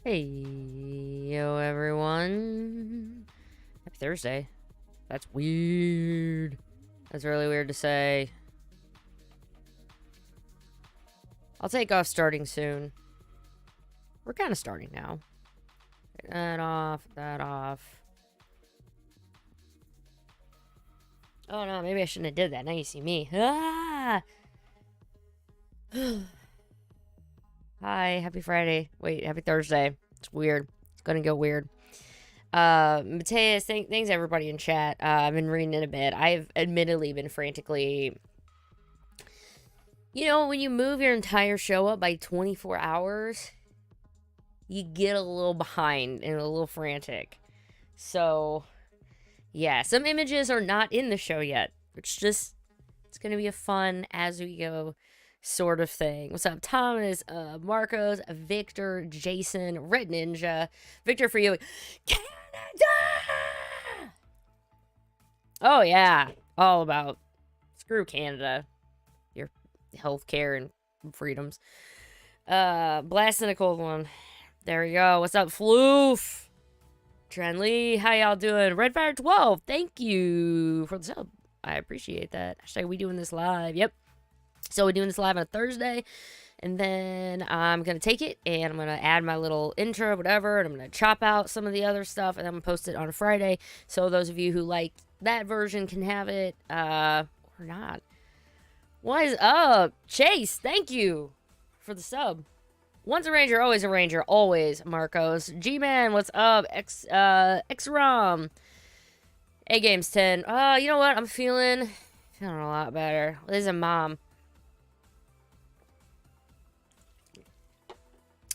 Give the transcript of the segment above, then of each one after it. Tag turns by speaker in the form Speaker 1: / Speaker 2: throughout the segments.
Speaker 1: Hey, yo, everyone. Happy Thursday. That's weird. That's really weird to say. I'll take off starting soon. We're kind of starting now. Take that off, that off. Oh, no, maybe I shouldn't have did that. Now you see me. Ah! Hi, happy Friday. Wait, happy Thursday. It's weird. It's gonna go weird. Mateus, thanks everybody in chat. I've been reading it a bit. I've admittedly been frantically... You know, when you move your entire show up by 24 hours, you get a little behind and a little frantic. So, yeah, some images are not in the show yet. It's gonna be a fun as we go sort of thing. What's up, Thomas, Marcos, Victor, Jason, Red Ninja, Victor for you, Canada! Oh yeah, all about screw Canada, your healthcare and freedoms. Blasting a cold one. There we go. What's up, Floof? Tren Lee, how y'all doing? Redfire 12, thank you for the sub. I appreciate that. Hashtag we doing this live. Yep. So we're doing this live on a Thursday, and then I'm going to take it, and I'm going to add my little intro, whatever, and I'm going to chop out some of the other stuff, and I'm going to post it on a Friday, so those of you who like that version can have it, or not. What is up? Chase, thank you for the sub. Once a ranger, always a ranger, always, Marcos. G-Man, what's up? X-Rom. A-Games 10. You know what? I'm feeling a lot better. This is a mom.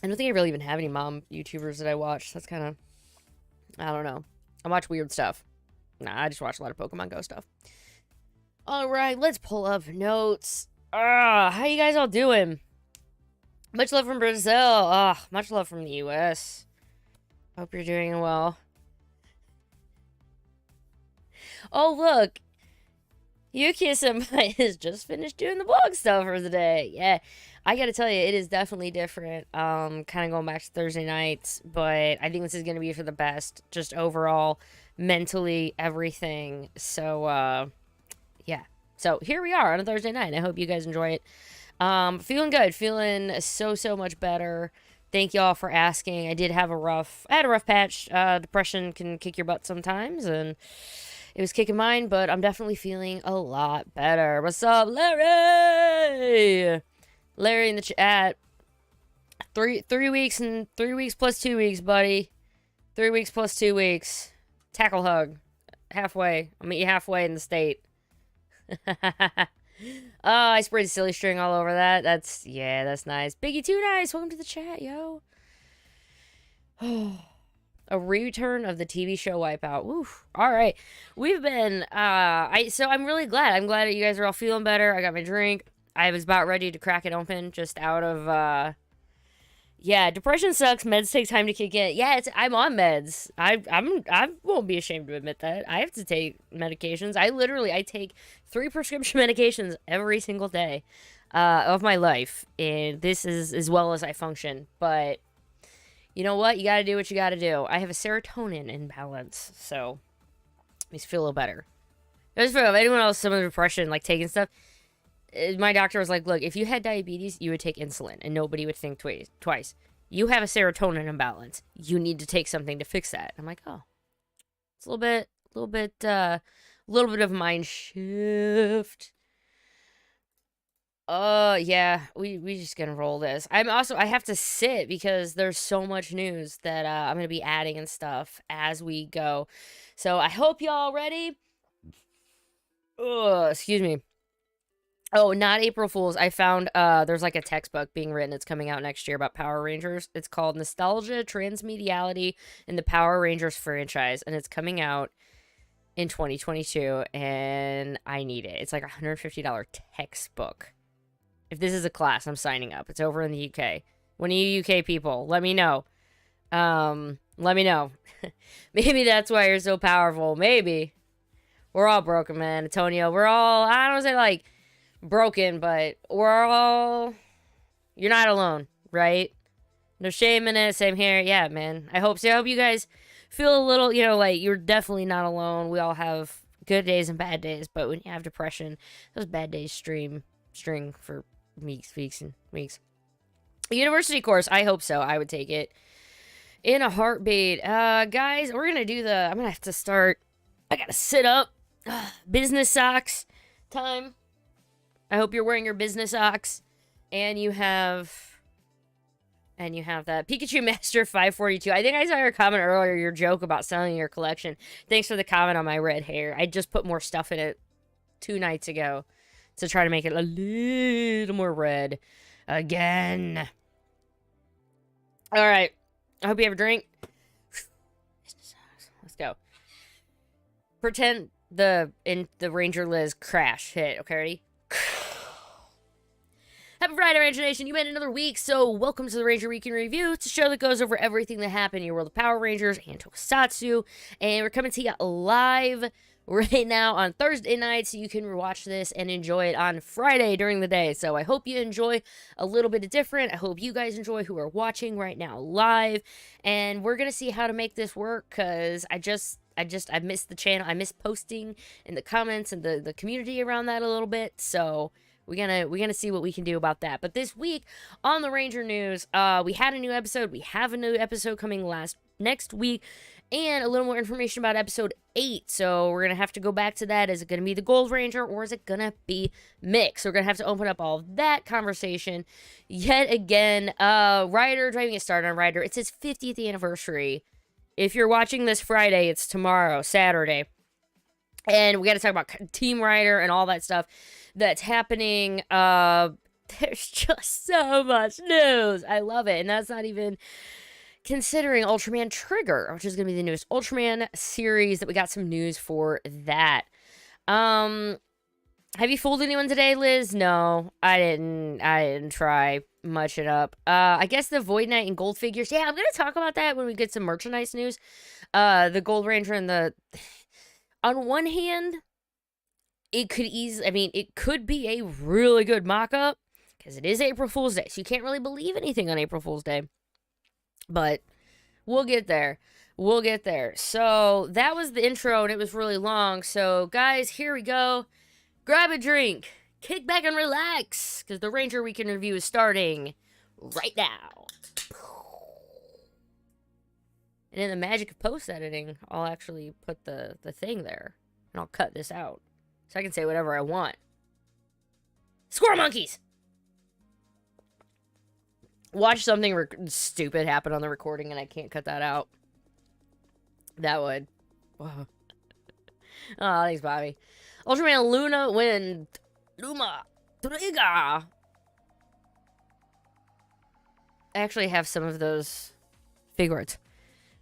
Speaker 1: I don't think I really even have any mom YouTubers that I watch. That's kind of... I don't know. I watch weird stuff. Nah, I just watch a lot of Pokemon Go stuff. Alright, let's pull up notes. How you guys all doing? Much love from Brazil. Much love from the US. Hope you're doing well. Oh, look. Yuki-senpai has just finished doing the blog stuff for the day. Yeah, I gotta tell you, it is definitely different. Kind of going back to Thursday nights, but I think this is gonna be for the best, just overall, mentally, everything. So, yeah. So here we are on a Thursday night. I hope you guys enjoy it. Feeling good, feeling so much better. Thank y'all for asking. I had a rough patch. Depression can kick your butt sometimes, and it was kicking mine, but I'm definitely feeling a lot better. What's up, Larry? Larry in the chat. 3 weeks and 3 weeks plus 2 weeks, buddy. 3 weeks plus 2 weeks. Tackle hug. Halfway. I'll meet you halfway in the state. Oh, I sprayed silly string all over that. That's nice. Biggie too nice. Welcome to the chat, yo. A return of the TV show Wipeout. Oof. All right. We've been so I'm really glad. I'm glad that you guys are all feeling better. I got my drink. I was about ready to crack it open just out of yeah, depression sucks. Meds take time to kick in. Yeah, I'm on meds. I won't be ashamed to admit that. I have to take medications. I take 3 prescription medications every single day of my life, and this is as well as I function. But you know what? You got to do what you got to do. I have a serotonin imbalance, so it makes me feel a little better. Just for anyone else, some of the depression, like taking stuff. My doctor was like, look, if you had diabetes, you would take insulin, and nobody would think twice. You have a serotonin imbalance. You need to take something to fix that. I'm like, oh, it's a little bit of mind shift. Yeah, we just gonna roll this. I have to sit because there's so much news that I'm gonna be adding and stuff as we go. So I hope y'all ready. Excuse me. Oh, not April Fools. I found there's like a textbook being written. It's coming out next year about Power Rangers. It's called Nostalgia, Transmediality, and the Power Rangers franchise, and it's coming out in 2022, and I need it. It's like a $150 textbook. If this is a class, I'm signing up. It's over in the UK. One of you UK people, let me know. Let me know. Maybe that's why you're so powerful. Maybe. We're all broken, man. Antonio, we're all, I don't say like broken, but we're all, you're not alone, right? No shame in it. Same here. Yeah, man. I hope so. I hope you guys feel a little, like you're definitely not alone. We all have good days and bad days, but when you have depression, those bad days string for weeks and weeks. University course, I hope so. I would take it in a heartbeat. Guys, we're gonna do I'm gonna have to start. I gotta sit up. Business socks time. I hope you're wearing your business socks, and you have that Pikachu Master 542. I think I saw your comment earlier, your joke about selling your collection. Thanks for the comment on my red hair. I just put more stuff in it 2 nights ago to try to make it a little more red again. All right. I hope you have a drink. Let's go. Pretend the Ranger Liz crash hit. Okay, ready? Happy Friday, Ranger Nation. You made another week, so welcome to the Ranger Week in Review. It's a show that goes over everything that happened in your world of Power Rangers and Tokusatsu. And we're coming to you live right now on Thursday night, so you can watch this and enjoy it on Friday during the day. So I hope you enjoy a little bit of different. I hope you guys enjoy who are watching right now live. And we're going to see how to make this work, because I missed the channel. I miss posting in the comments and the community around that a little bit. So we're gonna see what we can do about that. But this week on the Ranger News, we had a new episode. We have a new episode coming next week, and a little more information about episode 8. So we're gonna have to go back to that. Is it gonna be the Gold Ranger, or is it gonna be mixed? So we're gonna have to open up all of that conversation yet again. Ryder, driving a start on Ryder. It's his 50th anniversary. If you're watching this Friday, it's tomorrow, Saturday. And we got to talk about Team Ryder and all that stuff that's happening. There's just so much news. I love it. And that's not even considering Ultraman Trigger, which is going to be the newest Ultraman series that we got some news for that. Have you fooled anyone today, Liz? No, I didn't try much it up. I guess the Void Knight and Gold figures. Yeah, I'm going to talk about that when we get some merchandise news. The Gold Ranger and the... On one hand, it could be a really good mock-up, because it is April Fool's Day, so you can't really believe anything on April Fool's Day. But we'll get there. We'll get there. So that was the intro, and it was really long. So, guys, here we go. Grab a drink. Kick back and relax, because the Ranger Week in Review is starting right now. And in the magic of post-editing, I'll actually put the thing there. And I'll cut this out. So I can say whatever I want. Squirrel monkeys! Watch something stupid happen on the recording and I can't cut that out. That would. Whoa. Oh, thanks, Bobby. Ultraman Luma Trigger. I actually have some of those Figuarts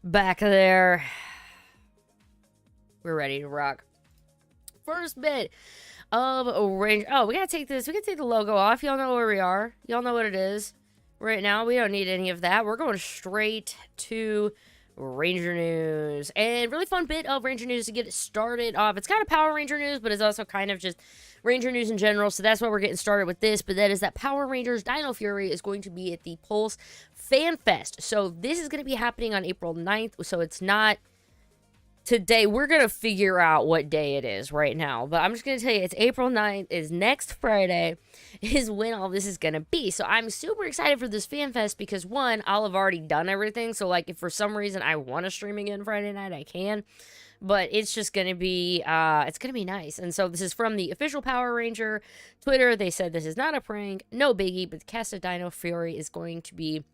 Speaker 1: back there. We're ready to rock. First bit of a range. Oh, we gotta take this. We gotta take the logo off. Y'all know where we are. Y'all know what it is. Right now, we don't need any of that. We're going straight to Ranger News. And really fun bit of Ranger News to get it started off. It's kind of Power Ranger News, but it's also kind of just Ranger News in general. So that's why we're getting started with this. But that is that Power Rangers Dino Fury is going to be at the Pulse Fan Fest. So this is going to be happening on April 9th. So it's not today. We're going to figure out what day it is right now. But I'm just going to tell you, it's April 9th, is next Friday, is when all this is going to be. So I'm super excited for this Fan Fest because, one, I'll have already done everything. So, like, if for some reason I want to stream again Friday night, I can. But it's just going to be, it's going to be nice. And so this is from the official Power Ranger Twitter. They said this is not a prank, no biggie, but the cast of Dino Fury is going to be,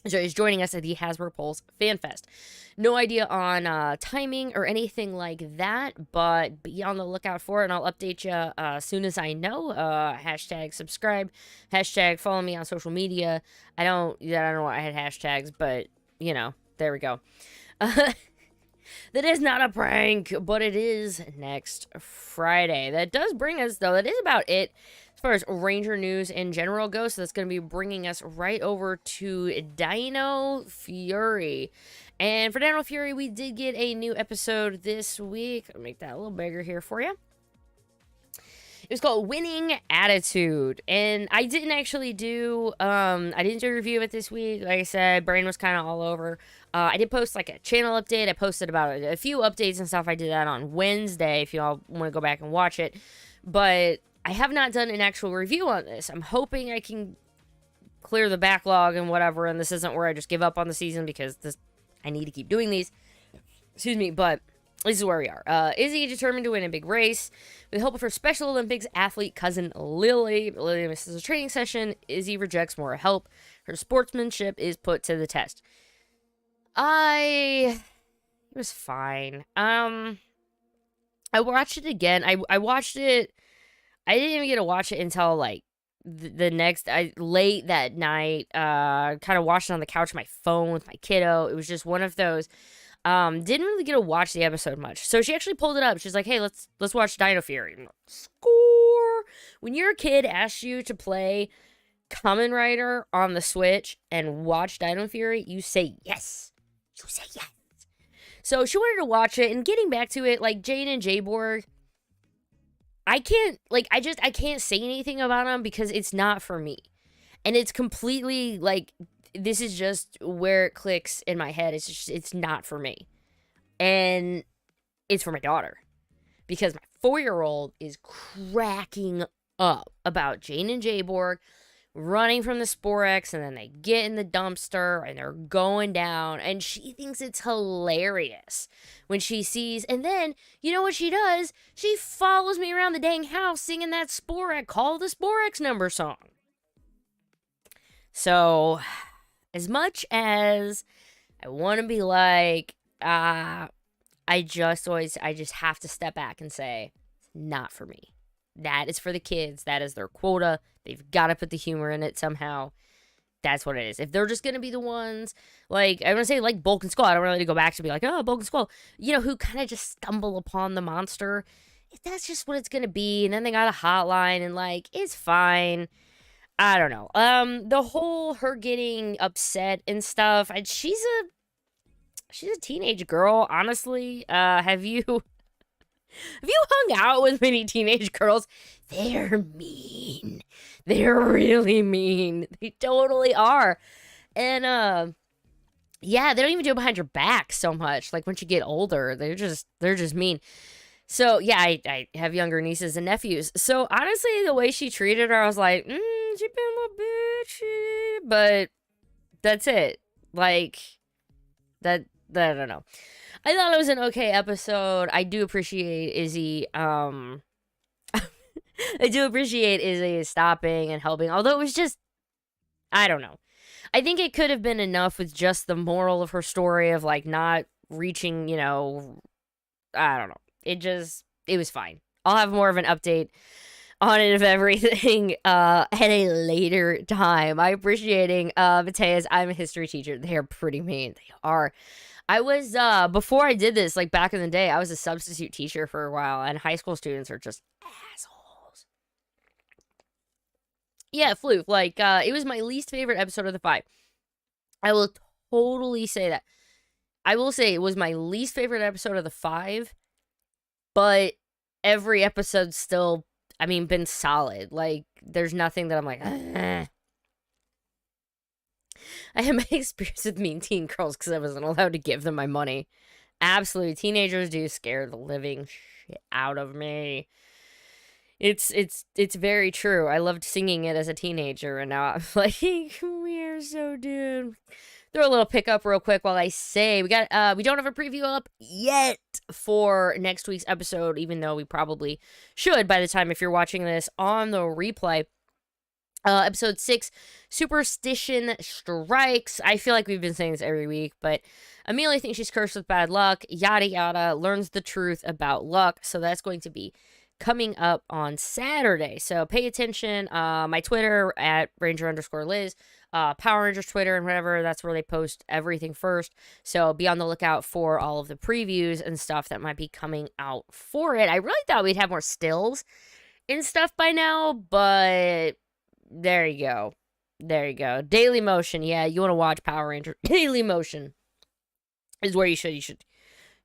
Speaker 1: so is joining us at the Hasbro Pulse Fan Fest. No idea on timing or anything like that, but be on the lookout for it, and I'll update you as soon as I know. Hashtag subscribe, hashtag follow me on social media. I don't know why I had hashtags, but, you know, there we go. That is not a prank, but it is next Friday. That does bring us, though, that is about it as far as Ranger News in general goes. So that's going to be bringing us right over to Dino Fury. And for Dino Fury, we did get a new episode this week. I'll make that a little bigger here for you. It was called Winning Attitude, and I didn't actually do, I didn't do a review of it this week. Like I said, brain was kind of all over. I did post, like, a channel update. I posted about a few updates and stuff. I did that on Wednesday, if y'all want to go back and watch it. But I have not done an actual review on this. I'm hoping I can clear the backlog and whatever, and this isn't where I just give up on the season because I need to keep doing these. Excuse me, but this is where we are. Izzy determined to win a big race. With the help of her Special Olympics athlete cousin Lily. Lily misses a training session. Izzy rejects more help. Her sportsmanship is put to the test. It was fine. I watched it again. I watched it. I didn't even get to watch it until, like, the next, late that night. Kind of watched it on the couch on my phone with my kiddo. It was just one of those. Didn't really get to watch the episode much. So she actually pulled it up. She's like, hey, let's watch Dino Fury. Like, score! When your kid asks you to play Kamen Rider on the Switch and watch Dino Fury, you say yes. You say yes. So she wanted to watch it, and getting back to it, like, Jane and Jayborg, I can't say anything about them because it's not for me. And it's completely, like, this is just where it clicks in my head. It's not for me. And it's for my daughter. Because my 4-year-old is cracking up about Jane and Jayborg running from the Sporex, and then they get in the dumpster, and they're going down, and she thinks it's hilarious when she sees, and then, you know what she does? She follows me around the dang house singing that Sporex, Call the Sporex Number song. So, as much as I want to be like, I just have to step back and say, not for me. That is for the kids. That is their quota. They've got to put the humor in it somehow. That's what it is. If they're just going to be the ones, like, I want to say, like, Bulk and Skull. I don't really go back to be like, oh, Bulk and Skull. You know, who kind of just stumble upon the monster. If that's just what it's going to be. And then they got a hotline and, like, it's fine. I don't know. The whole her getting upset and stuff. She's a teenage girl, honestly. Have you hung out with many teenage girls? They're mean. They're really mean. They totally are. And yeah, they don't even do it behind your back so much. Like, once you get older, they're just mean. So yeah, I have younger nieces and nephews. So honestly, the way she treated her, I was like, she been a little bitchy. But that's it. Like, that I don't know. I thought it was an okay episode. I do appreciate Izzy. I do appreciate Izzy stopping and helping. Although it was just, I don't know. I think it could have been enough with just the moral of her story of, like, not reaching, you know, I don't know. It was fine. I'll have more of an update on it of everything at a later time. I appreciating Matea's I'm a history teacher. They are pretty mean. They are. I was before I did this, like back in the day, I was a substitute teacher for a while, and high school students are just assholes. Yeah, Floof. Like it was my least favorite episode of the 5. I will totally say that. I will say it was my least favorite episode of the 5, but every episode's still, I mean, been solid. Like, there's nothing that I'm like, I had my experience with Mean Teen Girls because I wasn't allowed to give them my money. Absolutely. Teenagers do scare the living shit out of me. It's very true. I loved singing it as a teenager, and now I'm like, we're so doomed. Throw a little pickup real quick while I say we don't have a preview up yet for next week's episode, even though we probably should by the time if you're watching this on the replay. Episode 6, Superstition Strikes. I feel like we've been saying this every week, but Amelia thinks she's cursed with bad luck. Yada yada. Learns the truth about luck. So that's going to be coming up on Saturday. So pay attention. My Twitter at Ranger_Liz. Power Rangers Twitter and whatever, that's where they post everything first. So be on the lookout for all of the previews and stuff that might be coming out for it. I really thought we'd have more stills and stuff by now, but there you go. There you go. Daily Motion. Yeah, you want to watch Power Rangers. Daily Motion is where you should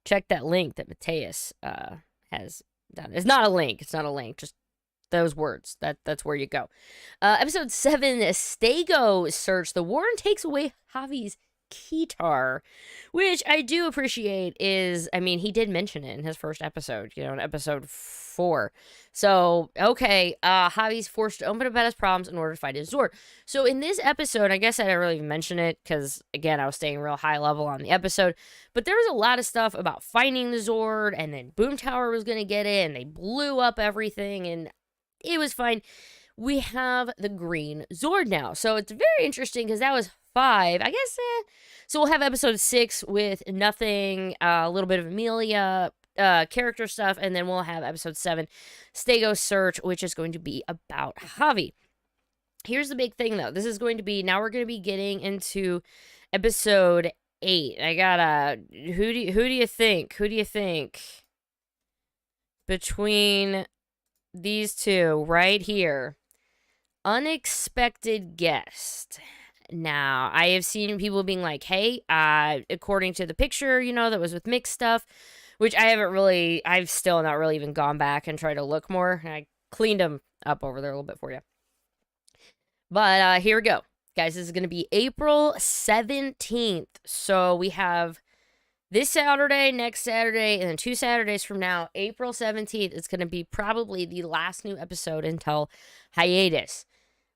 Speaker 1: check that link that Mateus has done. It's not a link. It's not a link. Just those words. That's where you go. Episode 7, Stego Search. The Warren takes away Javi's guitar, which I do appreciate is, I mean, he did mention it in his first episode, you know, in episode 4. So, okay, Javi's forced to open up about his problems in order to fight his Zord. So in this episode, I guess I didn't really even mention it because, again, I was staying real high level on the episode, but there was a lot of stuff about finding the Zord, and then Boom Tower was going to get it, and they blew up everything, and it was fine. We have the green Zord now. So it's very interesting because that was 5. I guess, so we'll have episode 6 with nothing, a little bit of Amelia, character stuff, and then we'll have episode 7, Stego Search, which is going to be about Javi. Here's the big thing, though. This is going to be, now we're going to be getting into episode 8. I gotta, who do you think? Who do you think? Between these two right here. Unexpected guest. Now, I have seen people being like, hey, according to the picture, you know, that was with Mick's stuff, which I've still not really even gone back and tried to look more. I cleaned them up over there a little bit for you. But here we go. Guys, this is going to be April 17th. So we have this Saturday, next Saturday, and then 2 Saturdays from now, April 17th, it's going to be probably the last new episode until hiatus.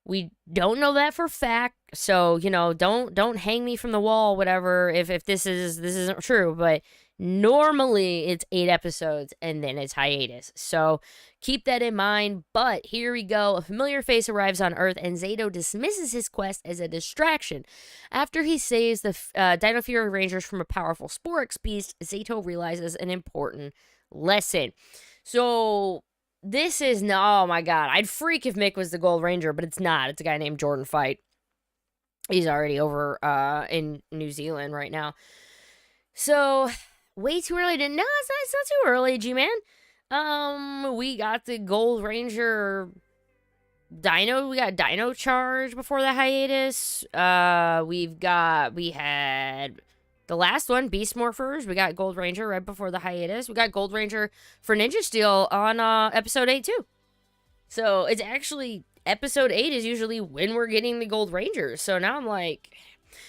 Speaker 1: We don't know that for fact, so, you know, don't hang me from the wall, whatever, if this isn't true, but normally it's 8 episodes and then it's hiatus. So keep that in mind, but here we go. A familiar face arrives on Earth and Zato dismisses his quest as a distraction. After he saves the Dino Fury Rangers from a powerful Sporix beast, Zato realizes an important lesson. So this is, oh my god, I'd freak if Mick was the Gold Ranger, but it's not. It's a guy named Jordan Fight. He's already over in New Zealand right now. So way too early to, no, it's not too early, G-Man. We got the Gold Ranger Dino, we got Dino Charge before the hiatus. We had the last one, Beast Morphers. We got Gold Ranger right before the hiatus. We got Gold Ranger for Ninja Steel on episode 8 too. So it's actually, episode 8 is usually when we're getting the Gold Rangers. So now I'm like,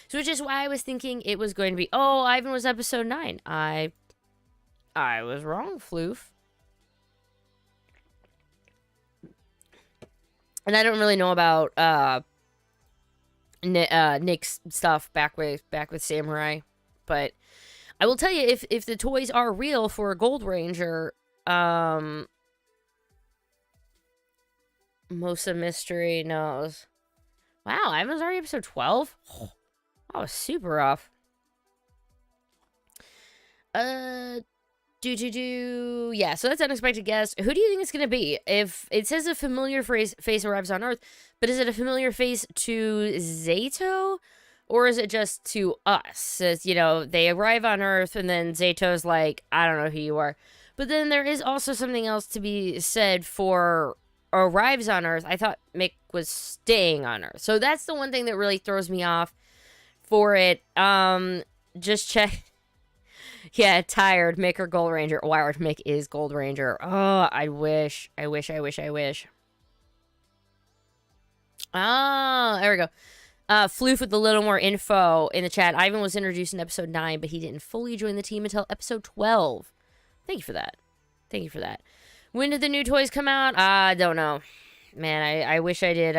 Speaker 1: so which is why I was thinking it was going to be, oh, Ivan was episode 9. I was wrong, Floof. And I don't really know about Nick's stuff back with Samurai, but I will tell you, if the toys are real for a Gold Ranger, Mosa Mystery knows. Wow, Ivan's already episode 12? Oh, I was super off. Yeah, so that's unexpected guest. Who do you think it's gonna be? If it says a familiar face arrives on Earth, but is it a familiar face to Zato? Or is it just to us? As, you know, they arrive on Earth and then Zato's like, I don't know who you are. But then there is also something else to be said for arrives on Earth. I thought Mick was staying on Earth. So that's the one thing that really throws me off for it. Just check. Yeah, tired. Mick or Gold Ranger. Wired Mick is Gold Ranger. Oh, I wish. Oh, there we go. Floof with a little more info in the chat. Ivan was introduced in episode 9, but he didn't fully join the team until episode 12. Thank you for that. When did the new toys come out? I don't know. Man, I wish I did,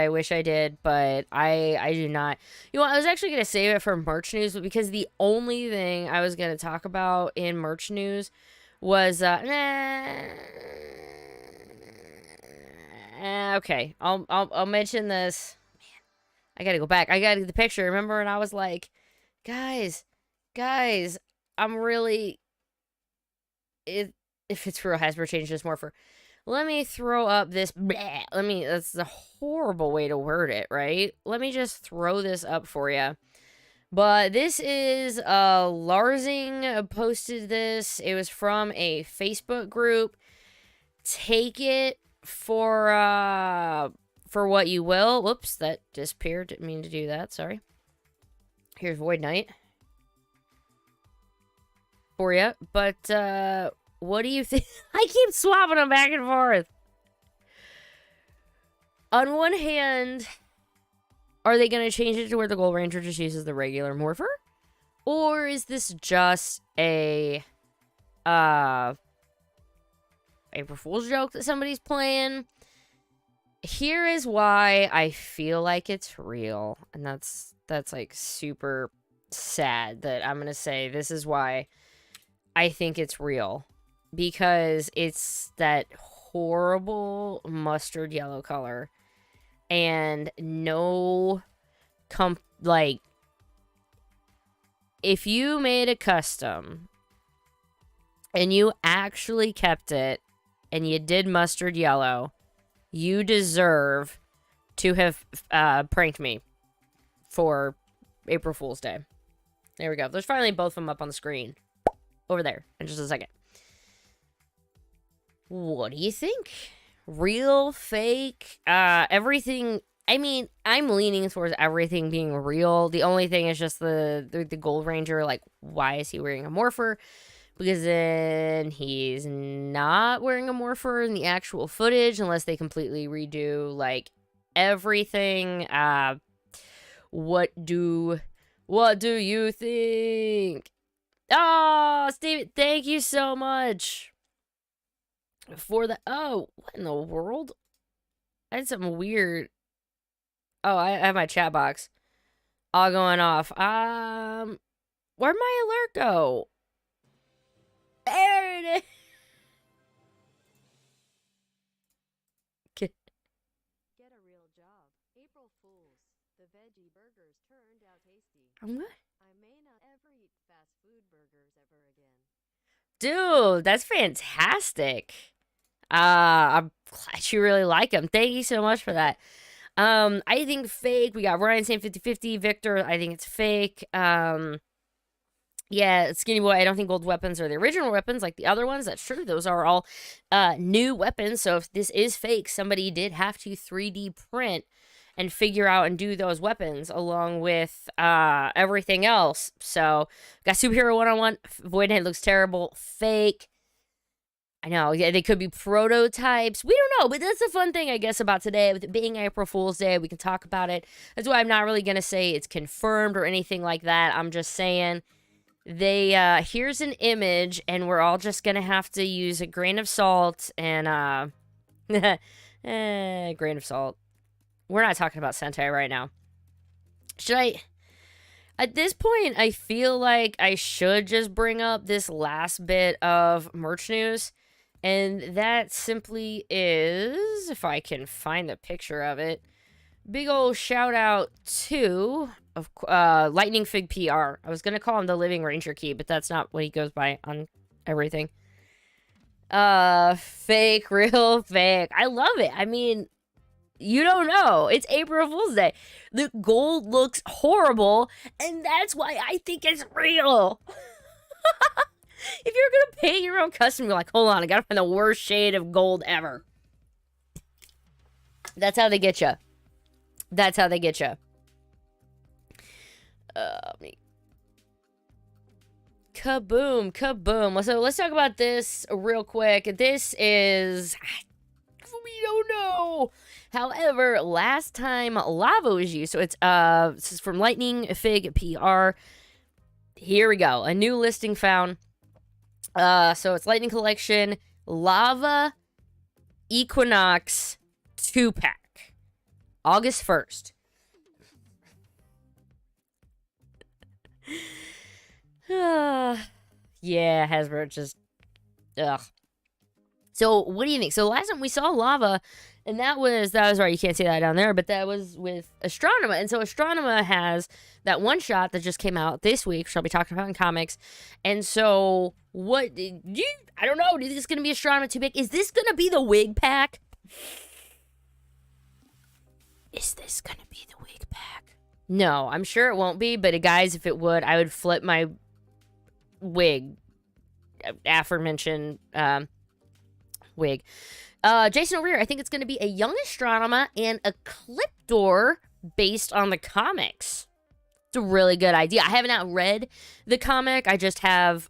Speaker 1: but I do not. You know, I was actually going to save it for merch news, but because the only thing I was going to talk about in merch news was, okay, I'll mention this. I gotta go back. I gotta get the picture. Remember when I was like, guys, I'm really... If it's real, Hasbro changed this more for... Let me throw up this... That's a horrible way to word it, right? Let me just throw this up for you. But this is... Larsing posted this. It was from a Facebook group. Take it for what you will. Whoops, that disappeared. Didn't mean to do that. Sorry. Here's Void Knight for you. But what do you think? I keep swapping them back and forth. On one hand, are they going to change it to where the Gold Ranger just uses the regular morpher? Or is this just a April Fool's joke that somebody's playing? Here is why I feel like it's real. And that's like super sad that I'm going to say this is why I think it's real. Because it's that horrible mustard yellow color. And no, like, if you made a custom and you actually kept it and you did mustard yellow, you deserve to have pranked me for April Fool's Day. There we go. There's finally both of them up on the screen. Over there in just a second. What do you think? Real, fake, everything. I mean, I'm leaning towards everything being real. The only thing is just the Gold Ranger, like, why is he wearing a morpher? Because then he's not wearing a morpher in the actual footage unless they completely redo, like, everything. What do you think? Oh, Steven, thank you so much for the... Oh, what in the world? I had something weird. Oh, I have my chat box all going off. Where'd my alert go? There it is. Get a real job. April Fools. The veggie burgers turned out tasty. What? I may not ever eat fast food burgers ever again. Dude, that's fantastic. I'm glad you really like them. Thank you so much for that. I think fake. We got Ryan saying 50-50. Victor, I think it's fake. Yeah, Skinny Boy, I don't think gold weapons are the original weapons like the other ones. That's true. Those are all new weapons. So if this is fake, somebody did have to 3D print and figure out and do those weapons along with everything else. So, got Superhero 1-on-1. Void Knight looks terrible. Fake. I know. Yeah, they could be prototypes. We don't know. But that's the fun thing, I guess, about today. With it being April Fool's Day, we can talk about it. That's why I'm not really going to say it's confirmed or anything like that. I'm just saying... here's an image, and we're all just gonna have to use a grain of salt, and, grain of salt. We're not talking about Sentai right now. At this point, I feel like I should just bring up this last bit of merch news, and that simply is, if I can find the picture of it, big ol' shout out to of Lightning Fig PR. I was gonna call him the Living Ranger Key, but that's not what he goes by on everything. Fake, real fake. I love it. I mean, you don't know. It's April Fool's Day. The gold looks horrible, and that's why I think it's real. If you're gonna paint your own custom, you're like, hold on, I gotta find the worst shade of gold ever. That's how they get you. That's how they get you. Kaboom, kaboom. So let's talk about this real quick. This is, we don't know. However, last time lava was used, so it's this is from Lightning Fig PR. Here we go. A new listing found. So it's Lightning Collection Lava Equinox 2-pack. August 1st. Yeah, Hasbro just, ugh. So what do you think? So last time we saw lava, and that was right. You can't see that down there, but that was with Astronema. And so Astronema has that one shot that just came out this week, which I'll be talking about in comics. And so what? I don't know. Do you think it's gonna be Astronema too big? Is this gonna be the wig pack? Is this gonna be the wig pack? No, I'm sure it won't be. But guys, if it would, I would flip my wig, aforementioned wig. Jason Rwir, I think it's going to be a young Astronema and a clip door based on the comics. It's a really good idea. I haven't not read the comic. I just have,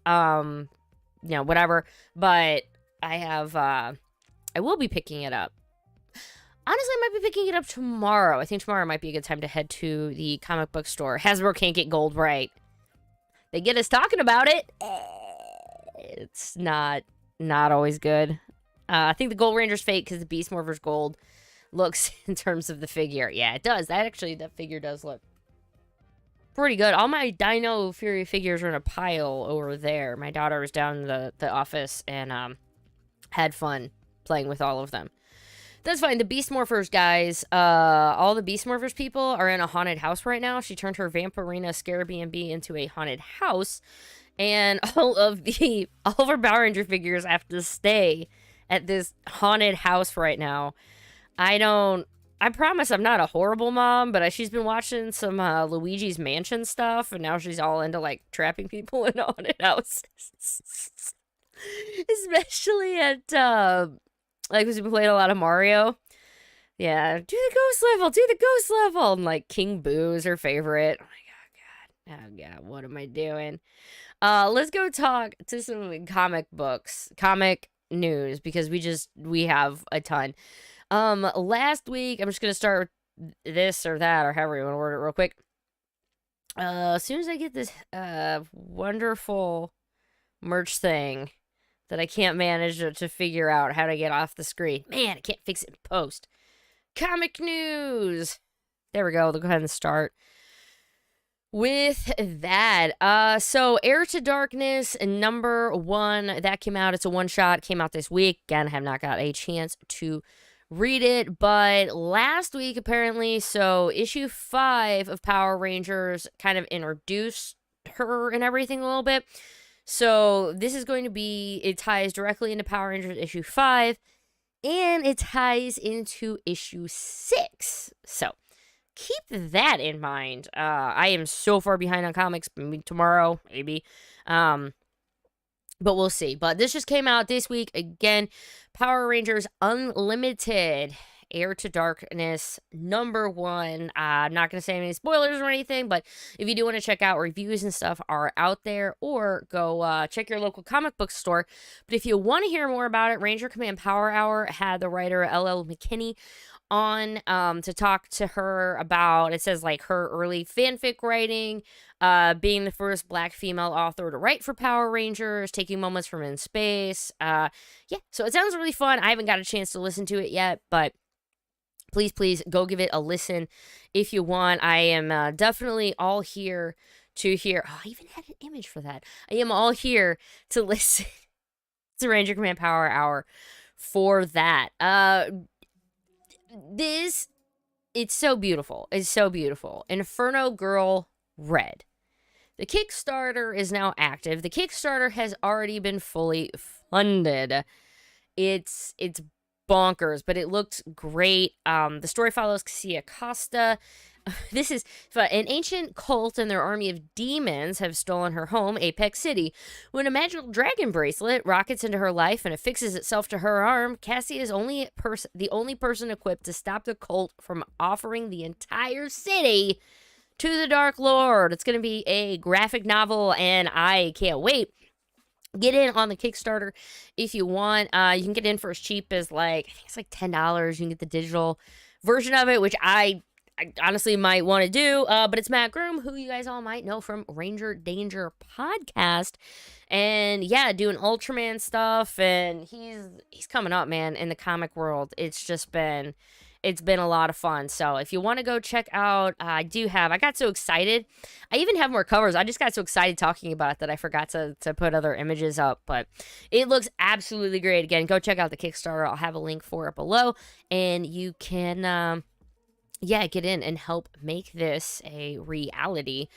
Speaker 1: whatever. But I have, I will be picking it up. Honestly, I might be picking it up tomorrow. I think tomorrow might be a good time to head to the comic book store. Hasbro can't get gold right. They get us talking about it. It's not always good. I think the Gold Ranger's fake because the Beast Morpher's gold looks in terms of the figure. Yeah, it does. That figure does look pretty good. All my Dino Fury figures are in a pile over there. My daughter was down in the office and had fun playing with all of them. That's fine. The Beast Morphers, guys, all the Beast Morphers people are in a haunted house right now. She turned her Vampirina Scarabee into a haunted house, and all of her Power Ranger figures have to stay at this haunted house right now. I promise I'm not a horrible mom, but she's been watching some Luigi's Mansion stuff, and now she's all into, like, trapping people in haunted houses. Especially at, like, because we played a lot of Mario. Yeah, do the ghost level, and, like, King Boo is her favorite. Oh, God, what am I doing? Let's go talk to some comic news, because we have a ton. Last week, I'm just gonna start with this or that, or however you want to word it real quick. As soon as I get this wonderful merch thing that I can't manage to figure out how to get off the screen. Man, I can't fix it in post. Comic news! There we go, we'll go ahead and start with that. So Heir to Darkness #1, that came out. It's a one-shot, came out this week. Again, I have not got a chance to read it, but last week apparently, so issue 5 of Power Rangers kind of introduced her and everything a little bit. So this is going to be, it ties directly into Power Rangers issue 5, and it ties into issue 6. So keep that in mind. I am so far behind on comics. Maybe tomorrow, maybe. But we'll see. But this just came out this week. Again, Power Rangers Unlimited, Heir to Darkness #1. I'm not going to say any spoilers or anything, but if you do want to check out reviews and stuff are out there, or go check your local comic book store. But if you want to hear more about it, Ranger Command Power Hour had the writer LL McKinney on to talk to her about, it says, like, her early fanfic writing, being the first Black female author to write for Power Rangers, taking moments from in space. Yeah, so it sounds really fun. I haven't got a chance to listen to it yet, but please go give it a listen if you want. I am definitely all here to hear. Oh, I even had an image for that. I am all here to listen to Ranger Command Power Hour for that. This it's so beautiful. It's so beautiful. Inferno Girl Red. The Kickstarter is now active. The Kickstarter has already been fully funded. It's bonkers, but it looks great. The story follows Cassia Costa. This is fun. An ancient cult and their army of demons have stolen her home, Apex City. When a magical dragon bracelet rockets into her life and affixes itself to her arm, Cassie is the only person equipped to stop the cult from offering the entire city to the Dark Lord. It's going to be a graphic novel, and I can't wait. Get in on the Kickstarter if you want. You can get in for as cheap as I think it's $10. You can get the digital version of it, which I honestly might want to do, but it's Matt Groom, who you guys all might know from Ranger Danger podcast, and yeah, doing Ultraman stuff, and he's coming up, man, in the comic world. It's been a lot of fun. So if you want to go check out, I got so excited. I even have more covers. I just got so excited talking about it that I forgot to put other images up, but it looks absolutely great. Again, go check out the Kickstarter. I'll have a link for it below, and you can, get in and help make this a reality.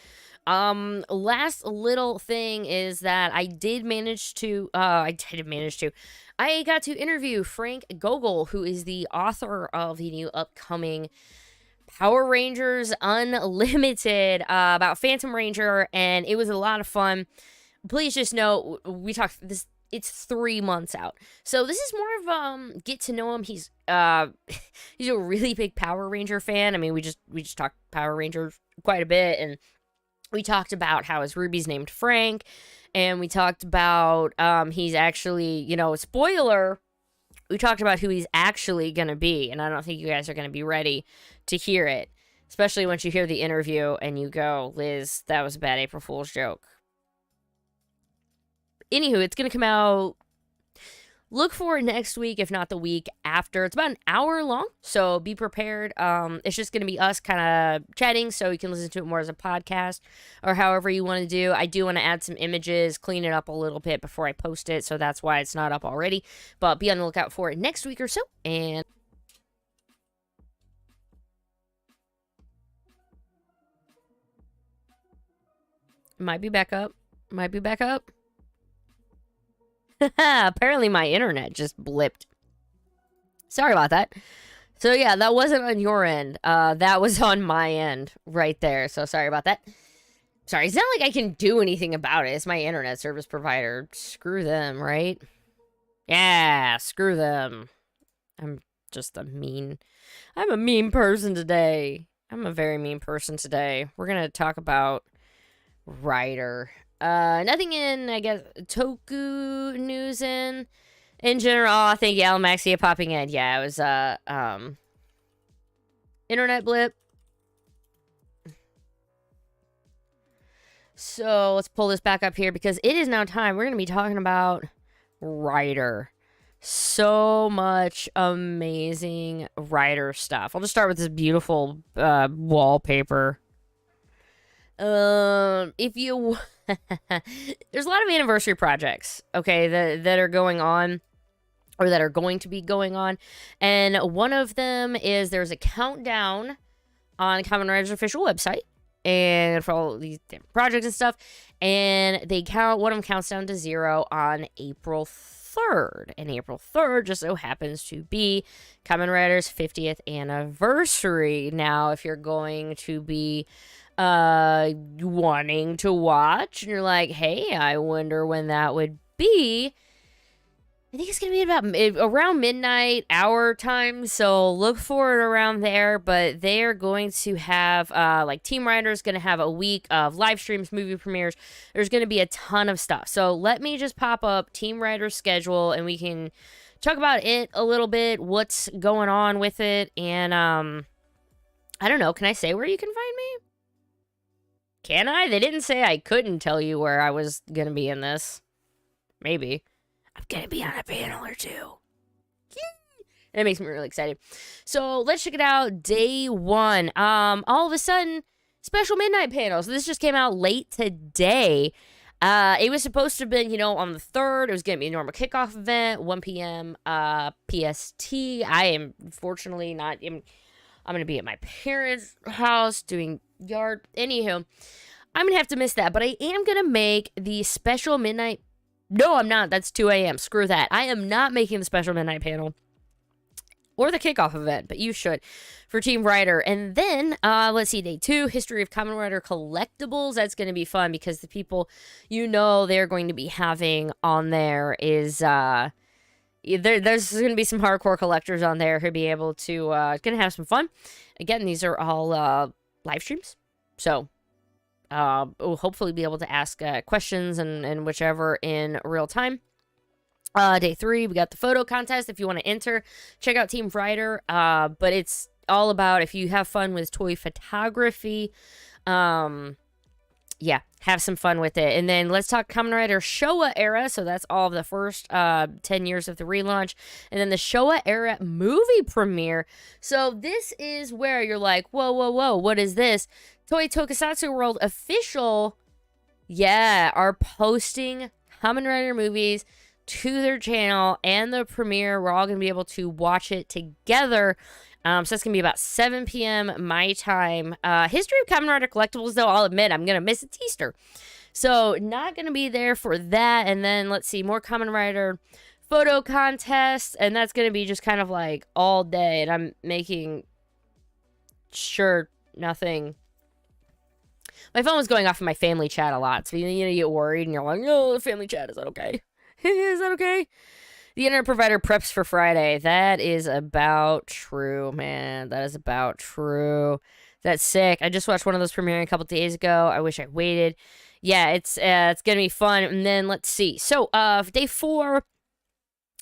Speaker 1: Last little thing is that I got to interview Frank Gogol, who is the author of the new upcoming Power Rangers Unlimited, about Phantom Ranger, and it was a lot of fun. Please just know, it's 3 months out. So this is more of get to know him. He's a really big Power Ranger fan. I mean, we just talked Power Rangers quite a bit, and we talked about how his Ruby's named Frank, and we talked about he's actually, spoiler, we talked about who he's actually going to be, and I don't think you guys are going to be ready to hear it, especially once you hear the interview and you go, Liz, that was a bad April Fool's joke. Anywho, it's going to come out, look for it next week, if not the week after. It's about an hour long, so be prepared. It's just going to be us kind of chatting, so you can listen to it more as a podcast, or however you want to do. I do want to add some images, clean it up a little bit before I post it, so that's why it's not up already. But be on the lookout for it next week or so, and might be back up. Apparently my internet just blipped. Sorry about that. So yeah, that wasn't on your end. That was on my end right there. So sorry about that. Sorry, it's not like I can do anything about it. It's my internet service provider. Screw them, right? Yeah, screw them. I'm a mean person today. I'm a very mean person today. We're gonna talk about Rider. Nothing in, I guess, Toku news in general. Oh, thank you, Almaxia, popping in. Yeah, it was, internet blip. So, let's pull this back up here, because it is now time. We're going to be talking about Rider. So much amazing Rider stuff. I'll just start with this beautiful, wallpaper. If you... There's a lot of anniversary projects, okay, that are going on, or that are going to be going on, and one of them is there's a countdown on Kamen Rider's official website, and for all these different projects and stuff, and one of them counts down to 0 on April 3rd, and April 3rd just so happens to be Kamen Rider's 50th anniversary. Now, if you're going to be wanting to watch, and you're like, hey, I wonder when that would be, I think it's gonna be about around midnight our time, so look for it around there. But they are going to have Team Rider's gonna have a week of live streams, movie premieres. There's gonna be a ton of stuff, so let me just pop up Team Rider's schedule and we can talk about it a little bit, what's going on with it, and I don't know, can I say where you can find me? Can I? They didn't say I couldn't tell you where I was gonna be in this. Maybe. I'm gonna be on a panel or two. That makes me really excited. So let's check it out. Day 1. All of a sudden, special midnight panels. This just came out late today. It was supposed to have been, on the 3rd. It was gonna be a normal kickoff event, 1 p.m. PST. I am fortunately not. I'm going to be at my parents' house doing yard. Anywho, I'm going to have to miss that. But I am going to make the special midnight. No, I'm not. That's 2 a.m. Screw that. I am not making the special midnight panel or the kickoff event, but you should, for Team Rider. And then, let's see, day 2, History of Kamen Rider Collectibles. That's going to be fun because the people they're going to be having on there is, there's going to be some hardcore collectors on there who'll be able to, going to have some fun. Again, these are all live streams, so we'll hopefully be able to ask questions and whichever in real time. Day 3, we got the photo contest. If you want to enter, check out Team Rider. But it's all about if you have fun with toy photography. Yeah, have some fun with it. And then let's talk Kamen Rider Showa era. So that's all of the first 10 years of the relaunch. And then the Showa era movie premiere. So this is where you're like, whoa, whoa, whoa, what is this? Toei Tokusatsu World official, are posting Kamen Rider movies to their channel and the premiere. We're all going to be able to watch it together. So that's going to be about 7 p.m. my time. History of Kamen Rider Collectibles, though, I'll admit, I'm going to miss a Teased. So not going to be there for that. And then, let's see, more Kamen Rider photo contests. And that's going to be just kind of like all day. And I'm making sure nothing. My phone was going off in my family chat a lot. So you get worried and you're like, no, the family chat, is that okay? Is that okay? The internet provider preps for Friday. That is about true, man. That is about true. That's sick. I just watched one of those premiering a couple days ago. I wish I waited. Yeah, it's gonna be fun. And then let's see. So, day 4.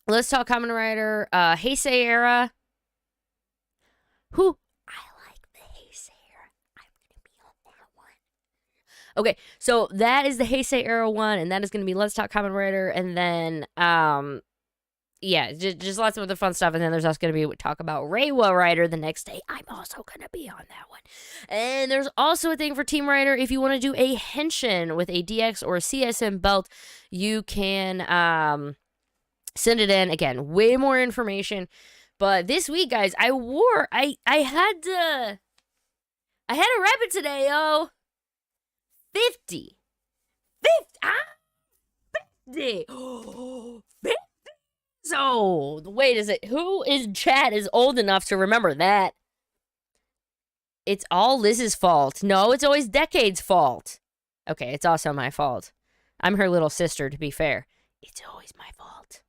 Speaker 1: Let's talk Kamen Rider Heisei era. Who? I like the Heisei era. I'm gonna be on that one. Okay, so that is the Heisei era one, and that is gonna be Let's Talk Kamen Rider, and then just lots of other fun stuff. And then there's also going to be talk about Rwir Rider the next day. I'm also going to be on that one. And there's also a thing for Team Rider. If you want to do a henshin with a DX or a CSM belt, you can send it in. Again, way more information. But this week, guys, I had a rabbit today, yo. 50. 50. 50. So, wait, who in chat is old enough to remember that? It's all Liz's fault. No, it's always Decade's fault. Okay, it's also my fault. I'm her little sister, to be fair. It's always my fault.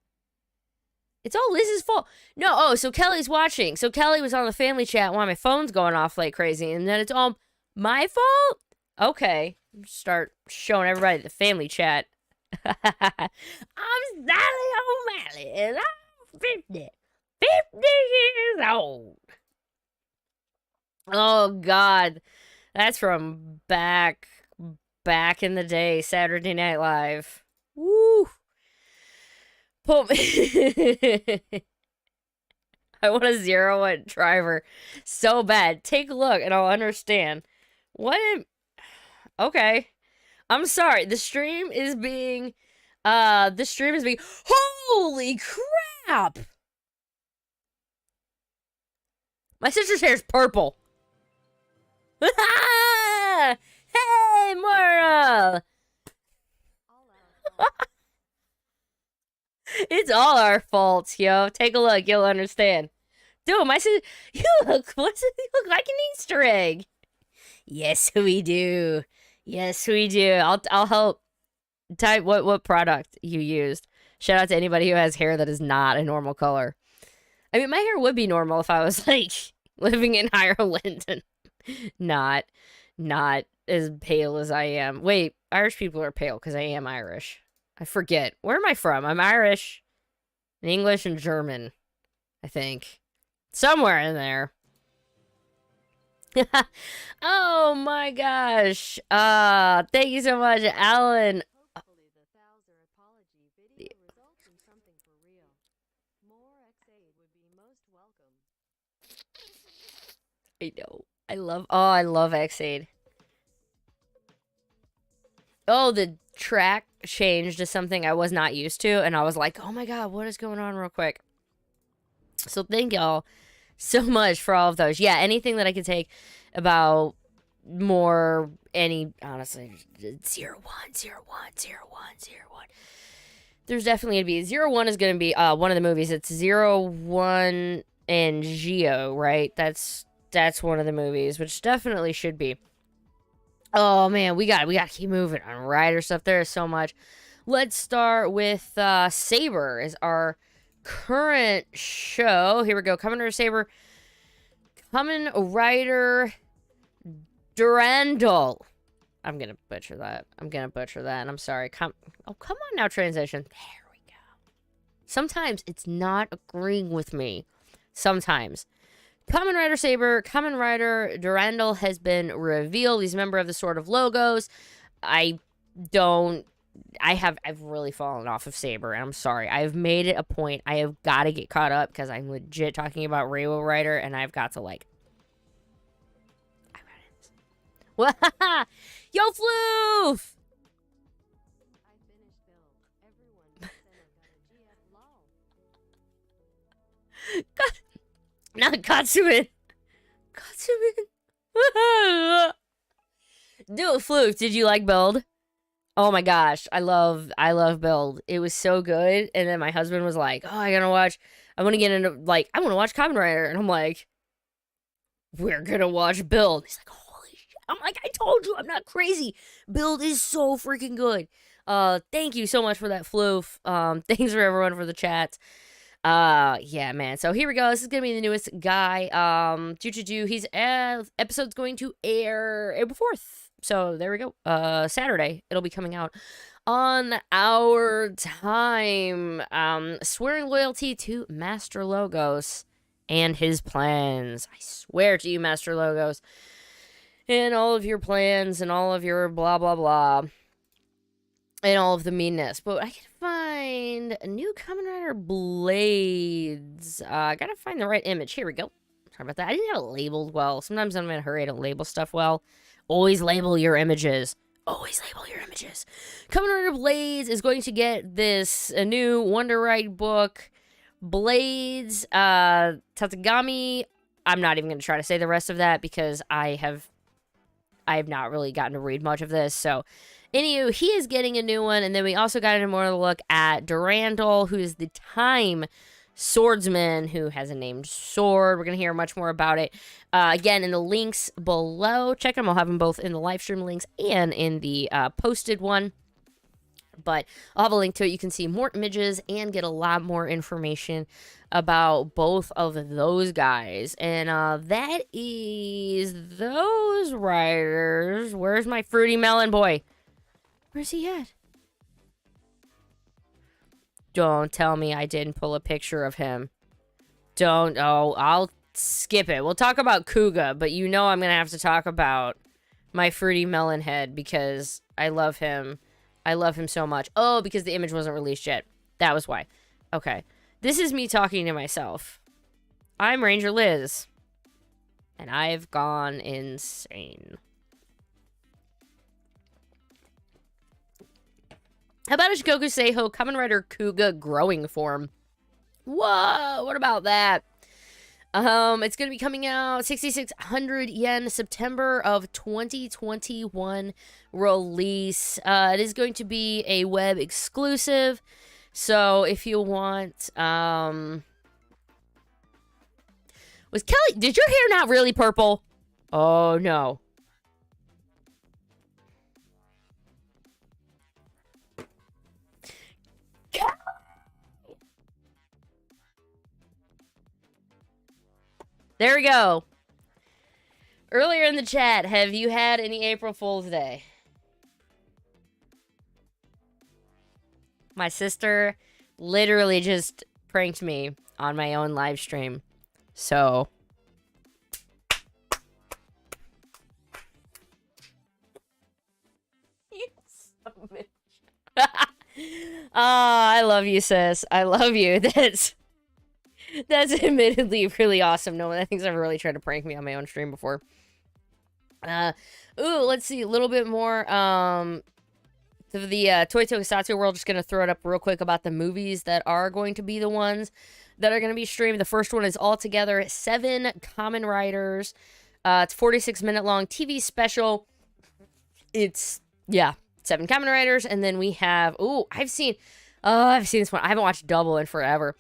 Speaker 1: It's all Liz's fault. No, so Kelly's watching. So Kelly was on the family chat while my phone's going off like crazy, and then it's all my fault? Okay, start showing everybody the family chat. I'm Sally O'Malley, and I'm 50 years old. Oh, God. That's from back in the day, Saturday Night Live. Woo. I want a 0-1 driver so bad. Take a look, and I'll understand. Okay. I'm sorry. The stream is being, holy crap! My sister's hair is purple. Hey, Moral! It's all our fault, yo. Take a look. You'll understand. Dude, my sister, you look like an Easter egg. Yes, we do. Yes, we do. I'll help. Type what product you used. Shout out to anybody who has hair that is not a normal color. I mean, my hair would be normal if I was like living in Ireland and not as pale as I am. Wait, Irish people are pale because I am Irish. I forget. Where am I from? I'm Irish, and English, and German, I think. Somewhere in there. Oh my gosh. Thank you so much, Alan.
Speaker 2: Hopefully the Thouser apology video results in something for real. More XA would be most welcome.
Speaker 1: I know. I love Xaid. Oh, the track changed to something I was not used to, and I was like, oh my god, what is going on real quick? So thank y'all so much for all of those. Yeah, anything that I could take about more, honestly, 01, 01, 01, 01. There's definitely going to be, 01 is going to be one of the movies. It's 01 and Geo, right? That's one of the movies, which definitely should be. Oh, man, we got to keep moving on Rider stuff. There is so much. Let's start with Saber is our current show. Here we go. Kamen Rider Saber. Kamen Rider Durandal. I'm going to butcher that. And I'm sorry. Come on now, transition. There we go. Sometimes it's not agreeing with me. Sometimes. Kamen Rider Saber, Kamen Rider Durandal has been revealed. He's a member of the Sword of Logos. I've really fallen off of Saber, and I'm sorry. I've made it a point. I have got to get caught up because I'm legit talking about Rwir Rider, and I've got to Yo, Floof!
Speaker 2: I finished build. Everyone but Senna got a GF lol.
Speaker 1: Not Katsumin. Dude, Floof, did you like Build? Oh my gosh, I love Build. It was so good. And then my husband was like, "Oh, I want to watch Kamen Rider." And I'm like, "We're gonna watch Build." He's like, "Holy shit." I'm like, "I told you, I'm not crazy. Build is so freaking good." Thank you so much for that, Floof. Thanks for everyone for the chats. Yeah, man. So here we go. This is gonna be the newest guy. Hyoujuu. He's episode's going to air April 4th. So there we go. Saturday. It'll be coming out on our time. Swearing loyalty to Master Logos and his plans. I swear to you, Master Logos, and all of your plans and all of your blah blah blah. And all of the meanness. But I can find a new Kamen Rider Blades. I gotta find the right image. Here we go. Sorry about that. I didn't have it labeled well. Sometimes I'm in a hurry. I don't label stuff well. Always label your images. Always label your images. Kamen Rider Blades is going to get a new Wonder Ride book. Blades, Tategami. I'm not even going to try to say the rest of that because I have not really gotten to read much of this. So, anywho, he is getting a new one. And then we also got a more look at Durandal, who is the time swordsman who has a named sword. We're going to hear much more about it. Again, in the links below. Check them. I'll have them both in the live stream links and in the posted one. But I'll have a link to it. You can see more images and get a lot more information about both of those guys. And that is those riders. Where's my fruity melon boy? Where's he at? Don't tell me I didn't pull a picture of him. I'll skip it. We'll talk about Kuga, but you know I'm going to have to talk about my fruity melon head because I love him. I love him so much. Oh, because the image wasn't released yet. That was why. Okay. This is me talking to myself. I'm Ranger Liz. And I've gone insane. How about a Shikoku Seiho Kamen Rider Kuga growing form? Whoa, what about that? It's going to be coming out 6,600 yen, September of 2021 release. It is going to be a web exclusive. So if you want, was Kelly, did your hair not really purple? Oh no. There we go. Earlier in the chat, have you had any April Fool's Day? My sister literally just pranked me on my own live stream. So. I love you, sis. I love you. That's admittedly really awesome. No one I think's ever really tried to prank me on my own stream before. Let's see a little bit more. The Toy Tokusatsu world, just gonna throw it up real quick about the movies that are going to be the ones that are going to be streamed. The first one is altogether 7 Kamen Riders. It's 46-minute long TV special. It's, yeah, 7 Kamen Riders. And then we have, I've seen this one. I haven't watched Double in forever.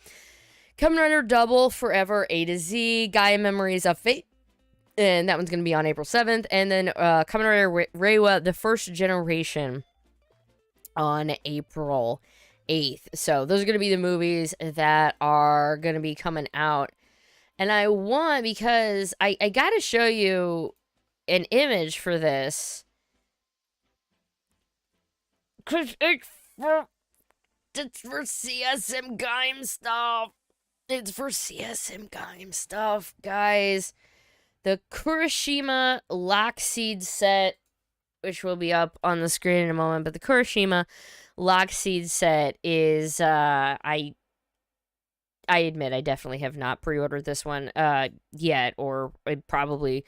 Speaker 1: Kamen Rider Double Forever A to Z, Gaia Memories of Fate. And that one's going to be on April 7th. And then Kamen Rider Rwir, the first generation, on April 8th. So those are going to be the movies that are going to be coming out. And I want, because I got to show you an image for this. Because it's for CSM Gaim stuff. It's for CSM Gaim stuff, guys. The Kurashima Lockseed set, which will be up on the screen in a moment, but the Kurashima Lockseed set is, I admit I definitely have not pre-ordered this one yet, or I probably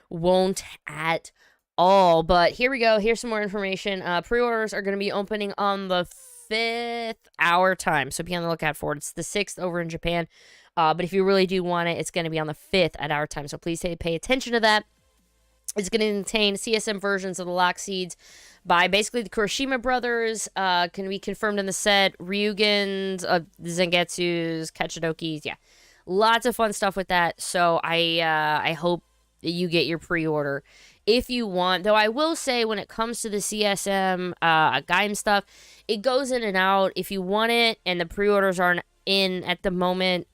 Speaker 1: won't at all. But here we go. Here's some more information. Pre-orders are going to be opening on the 5th our time, so be on the lookout for it. It's the 6th over in Japan. But if you really do want it, it's going to be on the 5th at our time. So please pay attention to that. It's going to contain CSM versions of the Lockseeds by basically the Kurashima brothers. Can be confirmed in the set. Ryugens, Zangetsus, Kachidokis. Yeah. Lots of fun stuff with that. So I hope that you get your pre-order if you want. Though I will say, when it comes to the CSM Gaim stuff, it goes in and out. If you want it and the pre-orders aren't in at the moment,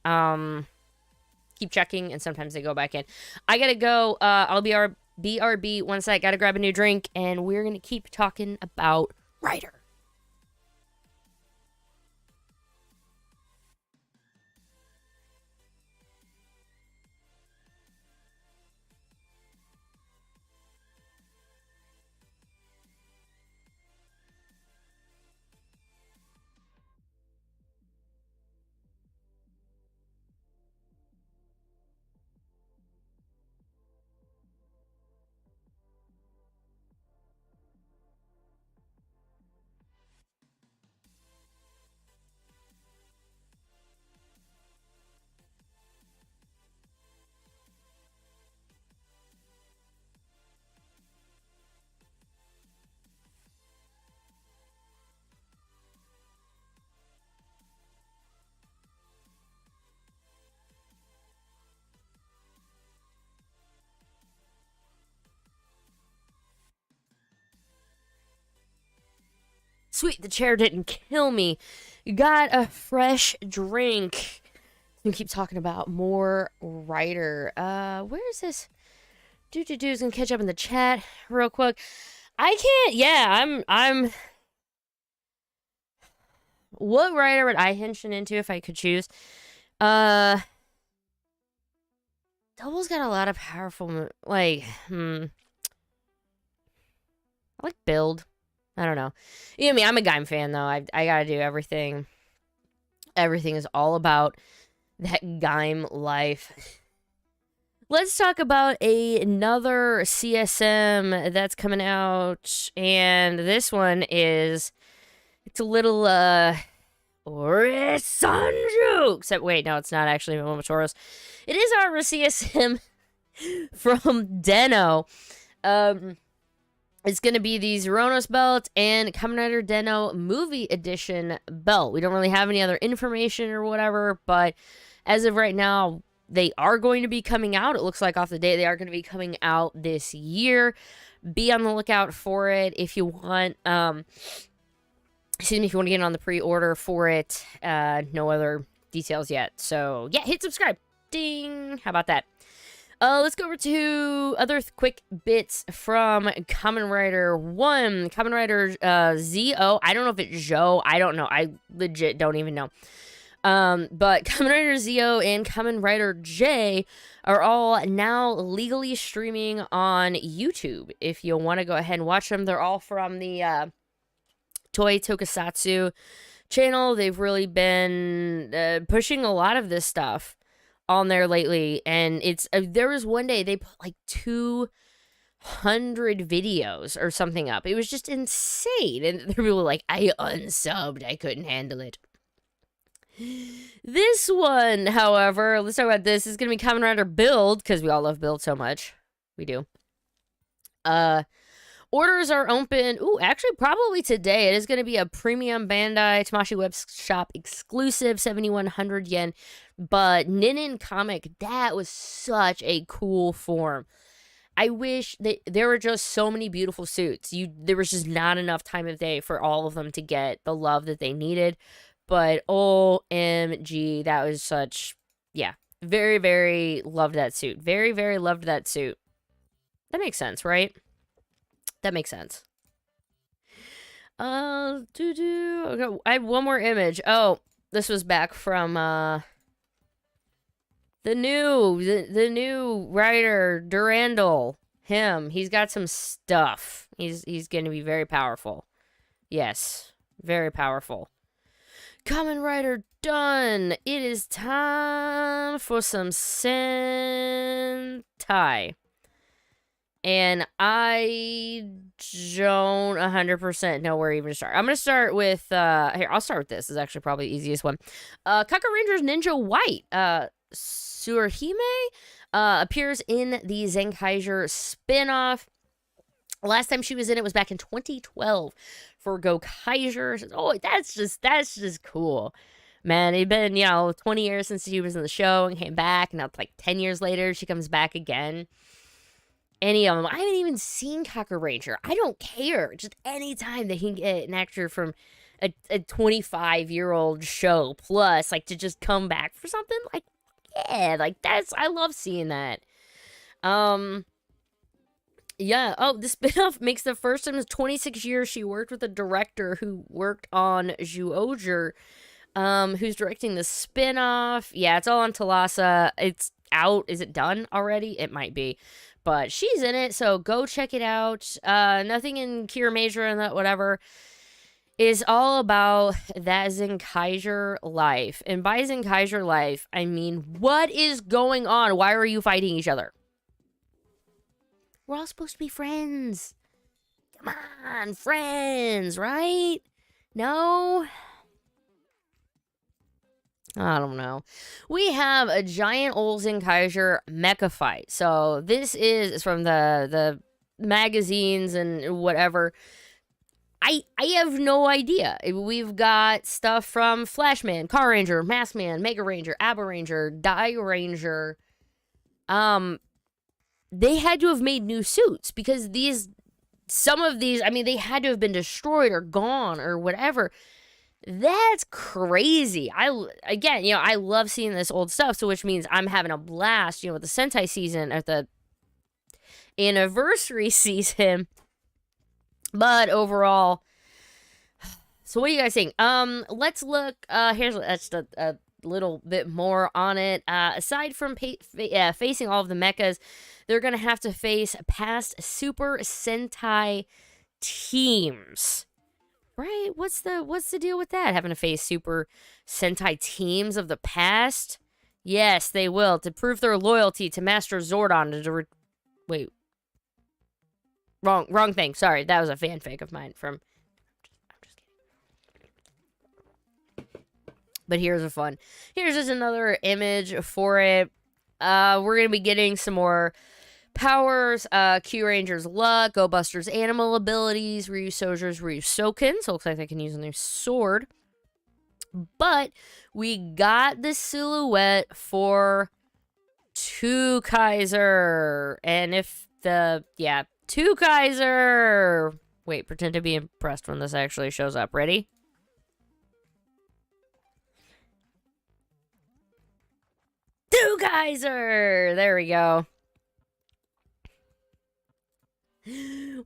Speaker 1: keep checking, and sometimes they go back in. I gotta go. I'll be our BRB one sec. Gotta grab a new drink, and we're gonna keep talking about Rider. Sweet, the chair didn't kill me. You got a fresh drink. We keep talking about more Rider. Where is this? Dude's gonna catch up in the chat real quick. I can't. Yeah, I'm. What Rider would I henching into if I could choose? Double's got a lot of powerful, I like Build. I don't know. You know me, I'm a Gaim fan, though. I gotta do everything. Everything is all about that Gaim life. Let's talk about another CSM that's coming out. And this one is... It's a little, Orisanju! Except, wait, no, it's not actually Momotoros. It is our CSM from Deno. It's going to be the Zeronos belt and Kamen Rider Deno movie edition belt. We don't really have any other information or whatever, but as of right now, they are going to be coming out. It looks like off the date, they are going to be coming out this year. Be on the lookout for it if you want. Excuse me, if you want to get on the pre-order for it. No other details yet. So, yeah, hit subscribe. Ding! How about that? Let's go over to other quick bits from Kamen Rider 1. Kamen Rider ZO. I don't know if it's Zhou. I don't know. I legit don't even know. But Kamen Rider ZO and Kamen Rider J are all now legally streaming on YouTube. If you want to go ahead and watch them, they're all from the Toei Tokusatsu channel. They've really been pushing a lot of this stuff on there lately, and it's there was one day they put like 200 videos or something up. It was just insane, and there were people like, I unsubbed, I couldn't handle it. This one, however, let's talk about this. This is going to be Kamen Rider Build, because we all love Build so much. We do. Orders are open. Ooh, actually, probably today. It is going to be a premium Bandai Tamashii Web Shop exclusive, 7,100 yen. But Ninin comic, that was such a cool form. I wish that there were just so many beautiful suits. There was just not enough time of day for all of them to get the love that they needed. But OMG, that was such, yeah, very, very loved that suit. Very, very loved that suit. That makes sense, right? That makes sense. Okay, I have one more image. Oh, this was back from the new writer Durandal. He's got some stuff. He's going to be very powerful. Yes, very powerful. Kamen Rider done. It is time for some Sentai. And I don't 100% know where even to start. I'm going to start with, here, I'll start with this. This is actually probably the easiest one. Kamen Rangers Ninja White, Surahime, appears in the Zenkaiger spinoff. Last time she was in it was back in 2012 for Gokaiger. Oh, that's just cool. Man, it'd been, 20 years since she was in the show and came back, and now it's like 10 years later, she comes back again. Any of them. I haven't even seen Kamen Ranger. I don't care. Just any time they can get an actor from a 25-year-old show plus, like, to just come back for something, like, yeah, like, I love seeing that. Yeah, the spinoff makes the first time in 26 years she worked with a director who worked on Hyoujuu, who's directing the spinoff. Yeah, it's all on Talasa. It's out. Is it done already? It might be. But she's in it, so go check it out. Nothing in Kira Major and that whatever is all about that Zenkaiger life. And by Zenkaiger life, I mean, what is going on? Why are you fighting each other? We're all supposed to be friends. Come on, friends, right? No? I don't know. We have a giant old Zenkaiger mecha fight. So this is from the magazines and whatever. I have no idea. We've got stuff from Flashman, Car Ranger, Mask Man, Mega Ranger, Abba Ranger, Die Ranger. They had to have made new suits because some of these, I mean, they had to have been destroyed or gone or whatever. That's crazy. I love seeing this old stuff, so which means I'm having a blast, with the Sentai season at the anniversary season. But overall, so what are you guys think? Let's look. Here's just a little bit more on it. Aside from facing all of the mechas, they're gonna have to face past Super Sentai teams. Right? What's the deal with that? Having to face Super Sentai teams of the past? Yes, they will, to prove their loyalty to Master Zordon. Wait. Wrong thing. Sorry, that was a fanfic of mine from... I'm just kidding. But here's just another image for it. We're going to be getting some more powers, Q Ranger's luck, Go Buster's animal abilities, Ryu Soldier's Ryu Soken, so it looks like they can use a new sword. But we got the silhouette for Two Kaiser, and if Two Kaiser. Wait, pretend to be impressed when this actually shows up. Ready? Two Kaiser! There we go.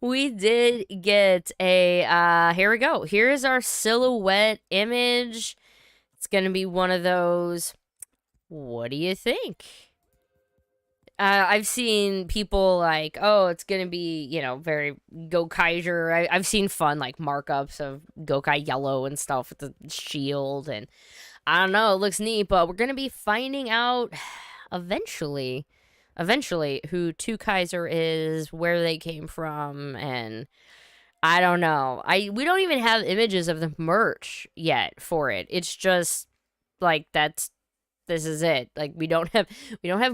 Speaker 1: We did get a, here we go. Here's our silhouette image. It's going to be one of those. What do you think? I've seen people like, oh, it's going to be, very Gokaiger. I've seen fun, like, markups of Gokai Yellow and stuff with the shield. And I don't know, it looks neat, but we're going to be finding out eventually who Two Kaiser is, where they came from, and I don't know. We don't even have images of the merch yet for it. It's just Like, this is it. Like, we don't have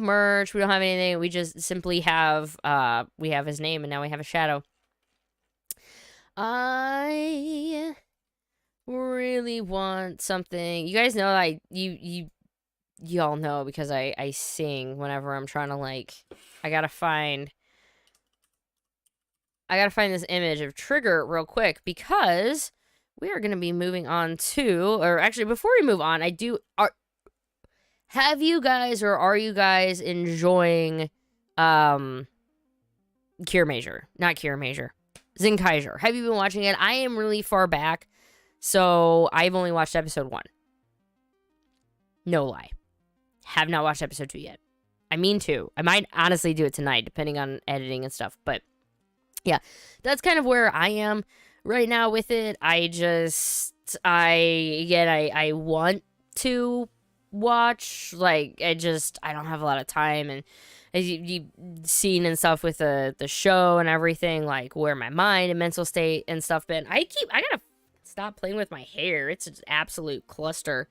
Speaker 1: merch, we don't have anything. We just simply have we have his name, and now we have a shadow. I really want something. You guys know you all know because I sing whenever I'm trying to, like, I gotta find this image of Trigger real quick because we are gonna be moving on to, or actually before we move on, have you guys, or are you guys enjoying Zenkaiger? Have you been watching it? I am really far back, so I've only watched episode 1. No lie. Have not watched episode 2 yet. I mean to. I might honestly do it tonight, depending on editing and stuff, but yeah, that's kind of where I am right now with it. I want to watch, like, I don't have a lot of time, and as you've seen and stuff with the show and everything, like, where my mind and mental state and stuff been. I gotta stop playing with my hair. It's an absolute cluster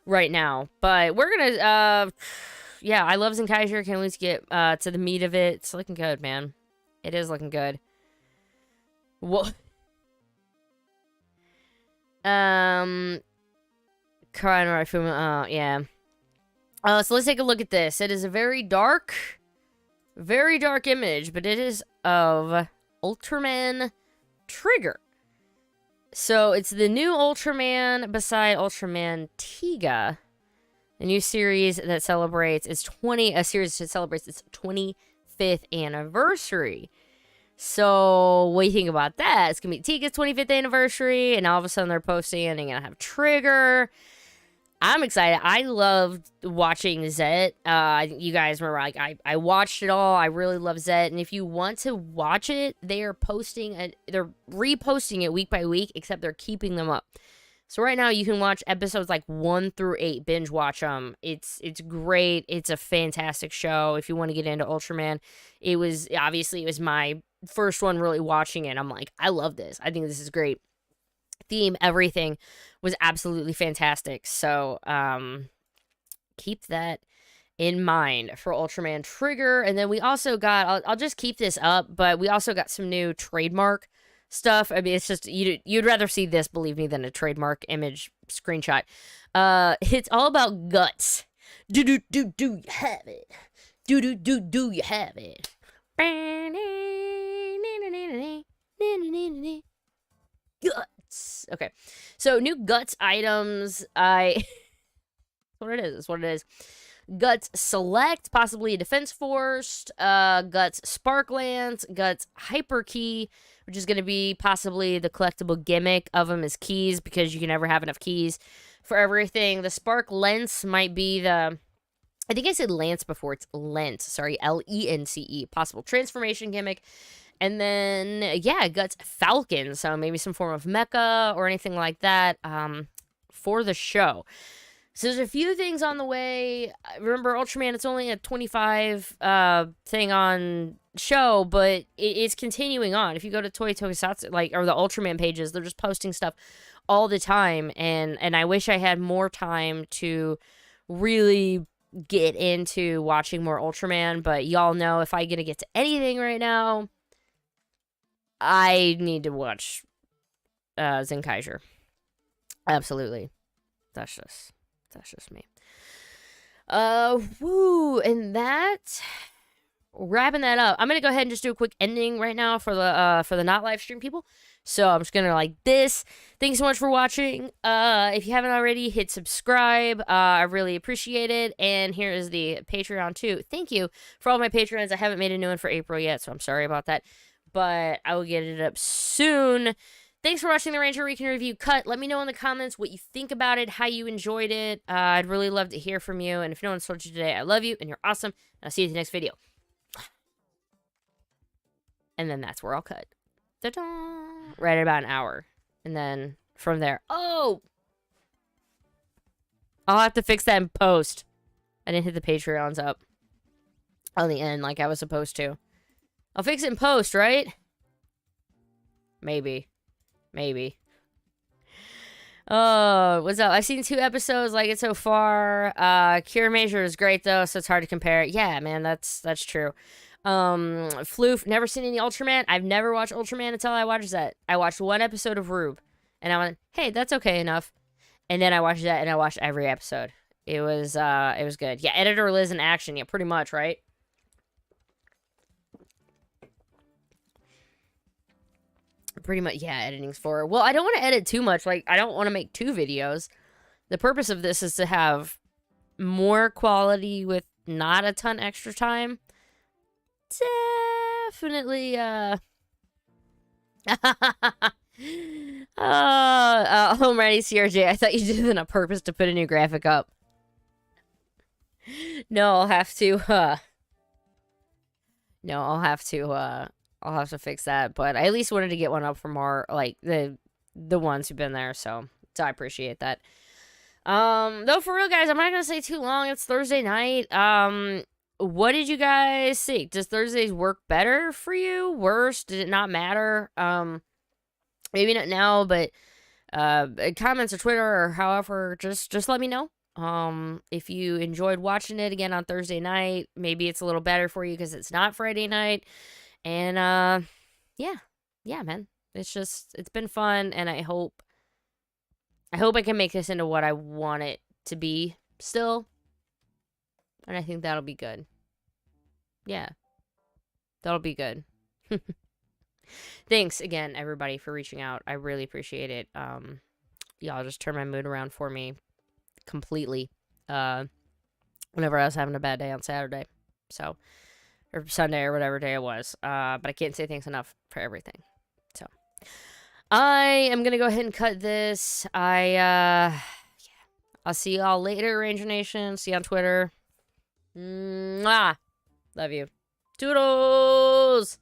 Speaker 1: right now, but we're gonna, yeah, I love Zenkaiger. Can at least get to the meat of it. It's looking good, man. It is looking good. What? Kamen Rider, yeah. So let's take a look at this. It is a very dark image, but it is of Ultraman Trigger. So it's the new Ultraman beside Ultraman Tiga, a new series that celebrates its 25th anniversary. So what do you think about that? It's gonna be Tiga's 25th anniversary, and all of a sudden they're posting and they're gonna have Trigger. I'm excited. I loved watching Zet. You guys remember, like, I watched it all. I really love Zet, and if you want to watch it, they're reposting it week by week, except they're keeping them up. So right now you can watch episodes like 1 through 8, binge watch them. It's great. It's a fantastic show. If you want to get into Ultraman, it was my first one really watching it. I'm like, I love this. I think this is great. Theme, everything was absolutely fantastic. So keep that in mind for Ultraman Trigger. And then we also got, I'll just keep this up, but we also got some new trademark stuff. I mean, it's just, you'd rather see this, believe me, than a trademark image screenshot. It's all about guts. Do you have it? Do you have it? Guts. Okay, so new guts items. That's what it is. That's what it is. Guts Select, possibly a Defense Force. Guts Sparklands. Guts Hyper Key, which is going to be possibly the collectible gimmick of them as keys, because you can never have enough keys for everything. The Spark Lens might be the, I think I said Lance before. It's Lent. Sorry, Lence. Possible transformation gimmick. And then, yeah, Guts Falcon. So maybe some form of mecha or anything like that for the show. So there's a few things on the way. Remember, Ultraman, it's only a 25 thing on show, but it's continuing on. If you go to Toy Tokusatsu, like, or the Ultraman pages, they're just posting stuff all the time. And I wish I had more time to really get into watching more Ultraman. But y'all know, if I'm going to get to anything right now, I need to watch Zenkaiger. Absolutely. That's just me. Woo, and that, wrapping that up. I'm gonna go ahead and just do a quick ending right now for the not live stream people. So I'm just gonna like this. Thanks so much for watching. If you haven't already, hit subscribe. I really appreciate it. And here is the Patreon too. Thank you for all my Patreons. I haven't made a new one for April yet, so I'm sorry about that, but I will get it up soon. Thanks for watching the Ranger Recon Review Cut. Let me know in the comments what you think about it, how you enjoyed it. I'd really love to hear from you. And if no one's told you today, I love you and you're awesome. And I'll see you in the next video. And then that's where I'll cut. Ta-da! Right at about an hour. And then from there, oh! I'll have to fix that in post. I didn't hit the Patreons up on the end like I was supposed to. I'll fix it in post, right? Maybe. Oh, what's up? I've seen 2 episodes, like it so far. Cure Major is great though, so it's hard to compare. Yeah, man, that's true. Floof, never seen any Ultraman. I've never watched Ultraman until I watched that. I watched 1 episode of Rube, and I went, hey, that's okay enough. And then I watched that, and I watched every episode. It was good. Yeah, Editor Liz in action. Yeah, pretty much, right? Pretty much, yeah, editing's for. Well, I don't want to edit too much. Like, I don't want to make 2 videos. The purpose of this is to have more quality with not a ton extra time. Definitely, home ready, CRJ. I thought you did it on purpose to put a new graphic up. No, I'll have to, no, I'll have to fix that, but I at least wanted to get one up for more, like, the ones who've been there, so I appreciate that. Though, for real, guys, I'm not gonna say too long. It's Thursday night. What did you guys think? Does Thursdays work better for you? Worse? Did it not matter? Maybe not now, but, comments or Twitter or however, just let me know. If you enjoyed watching it again on Thursday night, maybe it's a little better for you because it's not Friday night. And, yeah, man. It's been fun, and I hope I can make this into what I want it to be still. And I think that'll be good. Yeah. That'll be good. Thanks again, everybody, for reaching out. I really appreciate it. Y'all just turned my mood around for me completely. Whenever I was having a bad day on Saturday. So, or Sunday or whatever day it was. But I can't say thanks enough for everything. So, I am gonna go ahead and cut this. Yeah. I'll see y'all later, Ranger Nation. See you on Twitter. Mwah. Love you. Toodles!